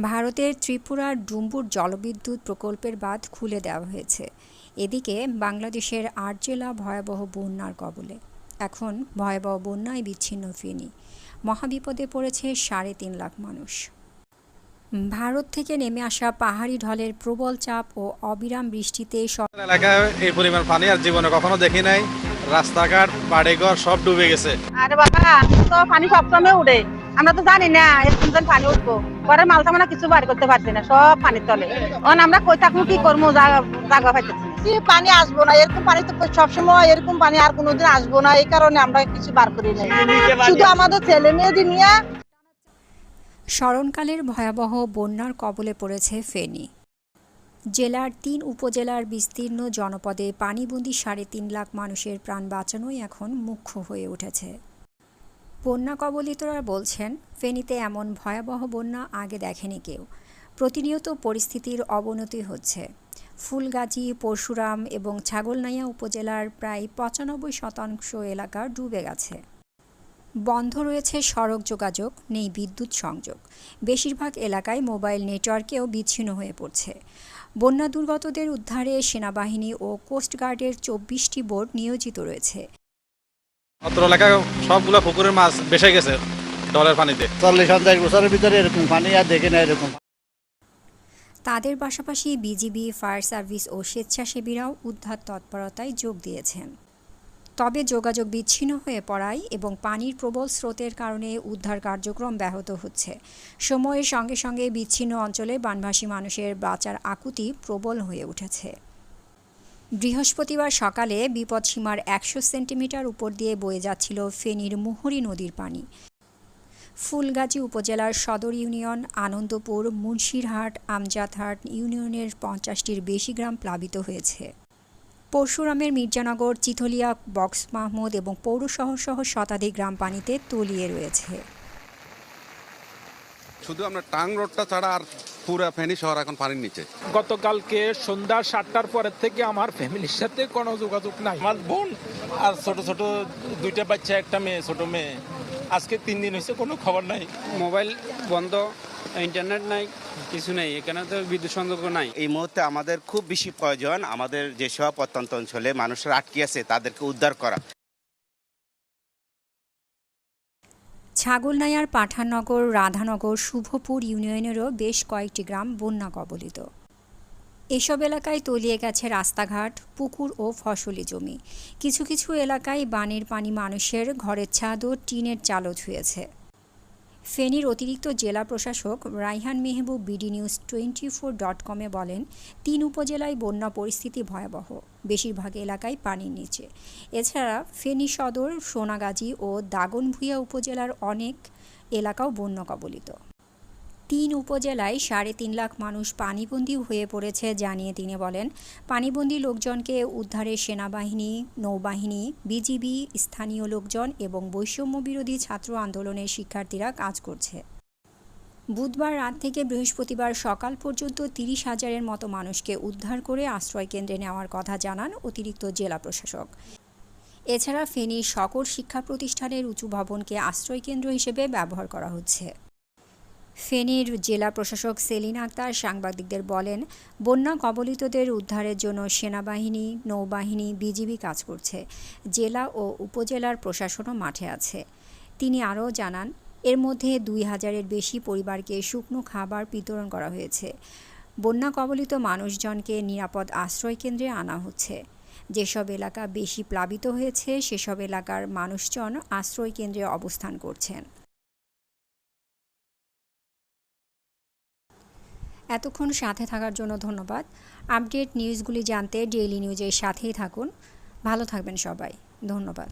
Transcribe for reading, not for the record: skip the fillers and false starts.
ভারতের ত্রিপুরার ডুম্বুর জলবিদ্যুৎ প্রকল্পের বাঁধ খুলে দেওয়া হয়েছে। এদিকে বাংলাদেশের ৮ জেলা ভয়াবহ বন্যার কবলে। এখন ভয়াবহ বন্যায় বিচ্ছিন্ন ফেনী। মহাবিপদে পড়েছে ৩.৫ লাখ মানুষ। ভারত থেকে নেমে আসা পাহাড়ি ঢলের প্রবল চাপ ও অবিরাম বৃষ্টিতে সব এলাকায় এই পরিমাণ পানি আর জীবনে কখনো দেখি নাই। রাস্তাঘাট বাড়িঘর সব ডুবে গেছে। আরে বাবা, তো পানি সবসময় উঠে, আমরা তো জানি না এরকম যেন পানি উঠবো। ঘরের মাল সামানা কিছু বার করতে পারছি না, সব পানির তলে। এখন আমরা কই থাকবো, কি করবো, জায়গা পাইতেছি না। পানি আসবো না, এরকম পানি তো সবসময় এরকম পানি আর কোনোদিন আসবো না, এই কারণে আমরা কিছু বার করি না, শুধু আমাদের ছেলে মেয়েদের নিয়ে। স্মরণকালের ভয়াবহ বন্যার কবলে পড়েছে ফেনী। জেলার ৩ উপজেলার বিস্তীর্ণ জনপদে পানিবন্দী ৩.৫ লাখ মানুষের প্রাণ বাঁচানোই এখন মুখ্য হয়ে উঠেছে। বন্যা কবলিতরা বলছেন, ফেনীতে এমন ভয়াবহ বন্যা আগে দেখেনি কেউ। প্রতিনিয়ত পরিস্থিতির অবনতি হচ্ছে। ফুলগাজী, পরশুরাম এবং ছাগলনাইয়া উপজেলার প্রায় ৯৫% এলাকা ডুবে গেছে। বন্ধ রয়েছে সড়ক যোগাযোগ, নেই বিদ্যুৎ সংযোগ। বেশিরভাগ এলাকায় মোবাইল নেটওয়ার্কেও বিচ্ছিন্ন হয়ে পড়ছে। বন্যা দুর্গতদের উদ্ধারে সেনাবাহিনী ও কোস্টগার্ডের ২৪টি বোট নিয়োজিত রয়েছে। অত্র এলাকায় সবগুলো পুকুরের মাছ ভেসে গেছে ডলের পানিতে। ৪০-৫০ বছরের ভিতরে এরকম পানি আর দেখে না এরকম। তাদের পাশাপাশি বিজিবি, ফায়ার সার্ভিস ও স্বেচ্ছাসেবীরাও উদ্ধার তৎপরতায় যোগ দিয়েছেন। তবে যোগাযোগ বিচ্ছিন্ন হয়ে পড়ায় এবং পানির প্রবল স্রোতের কারণে উদ্ধার কার্যক্রম ব্যাহত হচ্ছে। সময়ের সঙ্গে সঙ্গে বিচ্ছিন্ন অঞ্চলে বানভাসী মানুষের বাঁচার আকুতি প্রবল হয়ে উঠেছে। বৃহস্পতিবার সকালে বিপদসীমার ১০০ সেন্টিমিটার উপর দিয়ে বয়ে যাচ্ছিল ফেনীর মুহুরী নদীর পানি। ফুলগাজী উপজেলার সদর ইউনিয়ন, আনন্দপুর, মুন্সিরহাট, আমজাদহাট ইউনিয়নের ৫০টির বেশি গ্রাম প্লাবিত হয়েছে। পরশুরামের মির্জানগর, চিথলিয়া, বক্স মাহমুদ এবং পৌরশহর সহ শতাধিক গ্রাম পানিতে তলিয়ে রয়েছে। শুধু আমরা টাং রোডটা ছাড়া আর পুরো ফেনী শহর এখন পানির নিচে। গতকালকে সন্ধ্যা ৭টার পরের থেকে আমার ফ্যামিলির সাথে কোনো যোগাযোগ নাই। আমার বোন আর ছোট ছোট 2টা বাচ্চা, একটা মেয়ে, ছোট মেয়ে। আজকে 3 দিন হয়েছে, কোনো খবর নাই। মোবাইল বন্ধ, ইন্টারনেট নাই, কিছু নেই। এখানে তো বিদ্যুৎ সংযোগ নাই। এই মুহূর্তে আমাদের খুব বেশি প্রয়োজন আমাদের যেসব প্রত্যন্ত অঞ্চলে মানুষের আটকে আছে তাদেরকে উদ্ধার করা। ছাগলনাইয়ার পাঠাননগর, রাধানগর, শুভপুর ইউনিয়নেরও বেশ কয়েকটি গ্রাম বন্যা কবলিত। এসব এলাকায় তলিয়ে গেছে রাস্তাঘাট, পুকুর ও ফসলি জমি। কিছু কিছু এলাকায় বানের পানি মানুষের ঘরের ছাদ ও টিনের চালও ছুঁয়েছে। ফেনীর অতিরিক্ত জেলা প্রশাসক রাইহান মেহবুব বিডিনিউজ 24.com-এ বলেন, ৩ উপজেলায় বন্যা পরিস্থিতি ভয়াবহ, বেশিরভাগ এলাকায় পানির নিচে। এছাড়া ফেনী সদর, সোনাগাজী ও দাগনভূঞা উপজেলার অনেক এলাকাও বন্যা কবলিত। ৩ উপজেলায় ৩.৫ লাখ মানুষ পানিবন্দী হয়ে পড়েছে জানিয়ে তিনি বলেন, পানিবন্দী লোকজনকে উদ্ধারে সেনাবাহিনী, নৌবাহিনী, বিজিবি, স্থানীয় লোকজন এবং বৈষম্য বিরোধী ছাত্র আন্দোলনের শিক্ষার্থীরা কাজ করছে। বুধবার রাত থেকে বৃহস্পতিবার সকাল পর্যন্ত ৩০,০০০-এর মতো মানুষকে উদ্ধার করে আশ্রয়কেন্দ্রে নেওয়ার কথা জানান অতিরিক্ত জেলা প্রশাসক। এছাড়া ফেনীর সকল শিক্ষা প্রতিষ্ঠানের উঁচু ভবনকে আশ্রয়কেন্দ্র হিসেবে ব্যবহার করা হচ্ছে। ফেনীর জেলা প্রশাসক সেলিনা আক্তার সাংবাদিকদের বলেন, বন্যা কবলিতদের উদ্ধারের জন্য সেনাবাহিনী, নৌবাহিনী, বিজিবি কাজ করছে। জেলা ও উপজেলার প্রশাসনও মাঠে আছে। তিনি আরও জানান, এর মধ্যে ২,০০০-এর বেশি পরিবারকে শুকনো খাবার বিতরণ করা হয়েছে। বন্যা কবলিত মানুষজনকে নিরাপদ আশ্রয়কেন্দ্রে আনা হচ্ছে। যেসব এলাকা বেশি প্লাবিত হয়েছে সেসব এলাকার মানুষজন আশ্রয়কেন্দ্রে অবস্থান করছেন। এতক্ষণ সাথে থাকার জন্য ধন্যবাদ। আপডেট নিউজগুলি জানতে ডেইলি নিউজের সাথেই থাকুন। ভালো থাকবেন সবাই। ধন্যবাদ।